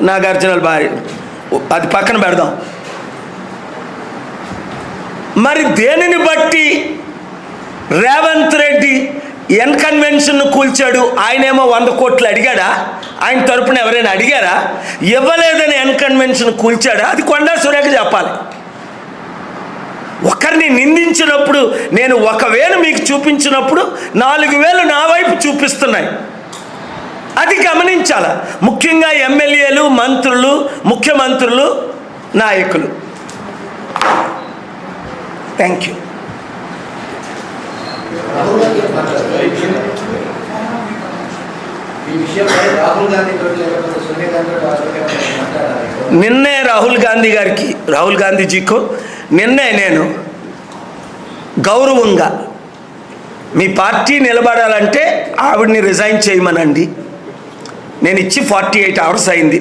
నాగార్జున భార్య, అది పక్కన పెడదాం. మరి దేనిని బట్టి రేవంత్ రెడ్డి ఎన్ కన్వెన్షన్ను కూల్చాడు? ఆయనేమో 100 కోట్లు అడిగాడా? ఆయన తరపున ఎవరైనా అడిగారా? ఇవ్వలేదని ఎన్ కన్వెన్షన్ కూల్చాడా? అది కొండా సురేఖ చెప్పాలి. ఒకరిని నిందించినప్పుడు, నేను 1,000 మీకు చూపించినప్పుడు 4,000 నా వైపు చూపిస్తున్నాయి. అది గమనించాల. ముఖ్యంగా ఎమ్మెల్యేలు, మంత్రులు, ముఖ్యమంత్రులు, నాయకులు. Thank you. నిన్నే రాహుల్ గాంధీజీకు నిన్నే నేను గౌరవంగా, మీ పార్టీ నిలబడాలంటే ఆవిడని రిజైన్ చేయమనండి, నేను ఇచ్చి 48 hours అయింది.